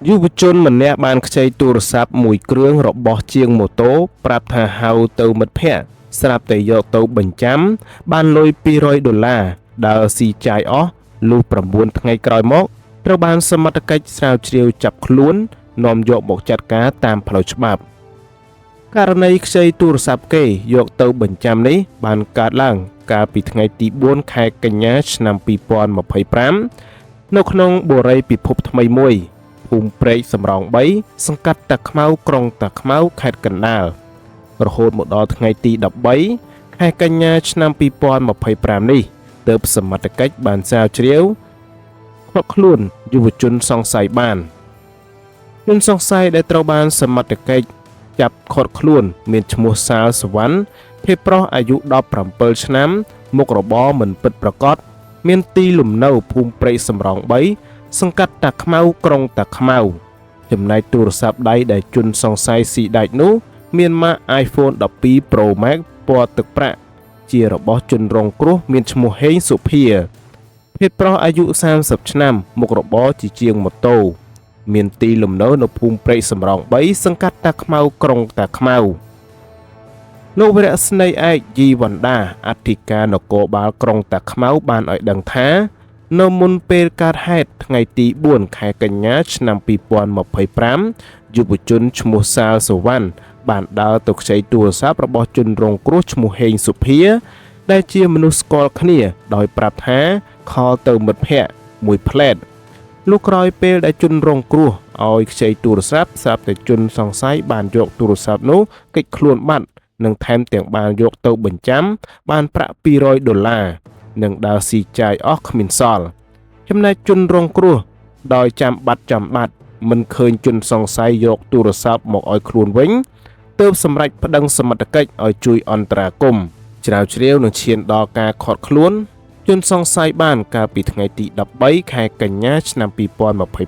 យុវជនម្នាក់បានខ្ចីទូរស័ព្ទមួយគ្រឿងរបស់ជាងម៉ូតូប្រាប់ថាហៅទៅមិត្តភ័ក្តិស្រាប់តែយកទៅបញ្ចាំបានលុយ$200ដើរស៊ីចាយអស់លុះ9ថ្ងៃក្រោយមកត្រូវបានសមត្ថកិច្ចស្រាវជ្រាវចាប់ខ្លួននាំយកមកចាត់ការតាមផ្លូវច្បាប់ករណីខ្ចីទូរស័ព្ទគេយកទៅបញ្ចាំនេះបានកើតឡើងកាលពីថ្ងៃទី4ខែកញ្ញាឆ្នាំ2025នៅក្នុងបុរីពិភពថ្មីមួយភូមិព្រែកសំរោង3សង្កាត់តាខ្មៅក្រុងតាខ្មៅខេត្តកណ្ដាលរហូតមកដល់ថ្ងៃទី13ខែកញ្ញាឆ្នាំ2025នេះទើបសមត្ថកិច្ចបានស្រាវជ្រាវឃាត់ខ្លួនយុវជនសង្ស័យបានជនសង្ស័យដែលត្រូវបានសមត្ថកិច្ចចាប់ឃាត់ខ្លួនមានឈ្មោះសាលសវណ្ណភេទប្រុសអាយុ17ឆ្នាំមុខរបរមិនពិតប្រាកដមានទីលំនៅភូមិព្រែកសំរោង3សង្កាត់តាខ្មៅក្រុងតាខ្មៅចំណែកទូរស័ព្ទដៃដែលជនសង្ស័យស៊ីដាច់នោះមានម៉ាក iPhone 12 Pro Max ពណ៌ទឹកប្រាក់ជារបស់ជនរងគ្រោះមានឈ្មោះហេងសុភាភេទប្រុសអាយុ30ឆ្នាំមុខរបរជាជាងម៉ូតូមានទីលំនៅនៅភូមិព្រែកសំរោង3សង្កាត់តាខ្មៅក្រុងតាខ្មៅលោកវរៈស្នេហ៍ឯកយីវណ្ដាអធិការនគរបាលក្រុងតាខ្មៅបានឲ្យដឹងថានៅមុនពេលកើតហេតុថ្ងៃទី4ខែកញ្ញាឆ្នាំ2025យុវជនឈ្មោះសាលសវណ្ណបានដើរទៅខ្ចីទូរស័ព្ទរបស់ជនរងគ្រោះឈ្មោះហេងសុភាដែលជាមនុស្សស្គាល់គ្នាដោយប្រាប់ថាខលទៅមិត្តភ័ក្តិមួយផ្លែតលុះក្រោយពេលដែលជនរងគ្រោះឲ្យខ្ចីទូរស័ព្ទស្រាប់តែជនសង្ស័យបានយកទូរស័ព្ទនោះគេចខ្លួនបាត់និងថែមទាំងបានយកទៅបញ្ចាំបានប្រាក់$200និងដើរស៊ីចាយអស់គ្មានសល់ចំណែកជនរងគ្រោះដោយចាំបាត់មិនឃើញជនសង្ស័យយកទូរស័ព្ទមកឲ្យខ្លួនវិញទើបសម្រេចប្តឹងសមត្ថកិច្ចឲ្យជួយអន្តរាគមន៍ជ្រាវជ្រាវនឹងឈានដល់ការឃាត់ខ្លួនជនសង្ស័យបានកាលពីថ្ងៃទី13ខែកញ្ញាឆ្នាំ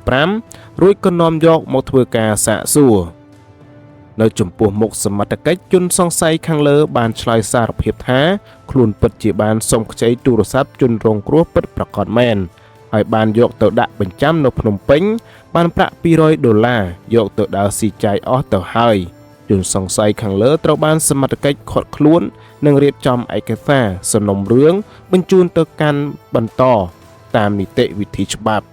2025រួចក៏នាំយកមកធ្វើការសាកសួរនៅចំពោះមុខសមត្ថកិច្ចជនសង្ស័យខាងលើបានឆ្លើយសារភាពថាខ្លួនពិតជាបានសុំខ្ចីទូរស័ព្ទជនរងគ្រោះពិតប្រាកដមែនហើយបានយកទៅដាក់បញ្ចាំនៅភ្នំពេញបានប្រាក់$200យកទៅដើរស៊ីចាយអស់ទៅហើយជនសង្ស័យខាងលើត្រូវបានសមត្ថកិច្ចឃាត់ខ្លួននិងរៀបចំឯកសារសំណុំរឿងបញ្ជូនទៅកាន់បន្តតាមនីតិវិធីច្បាប់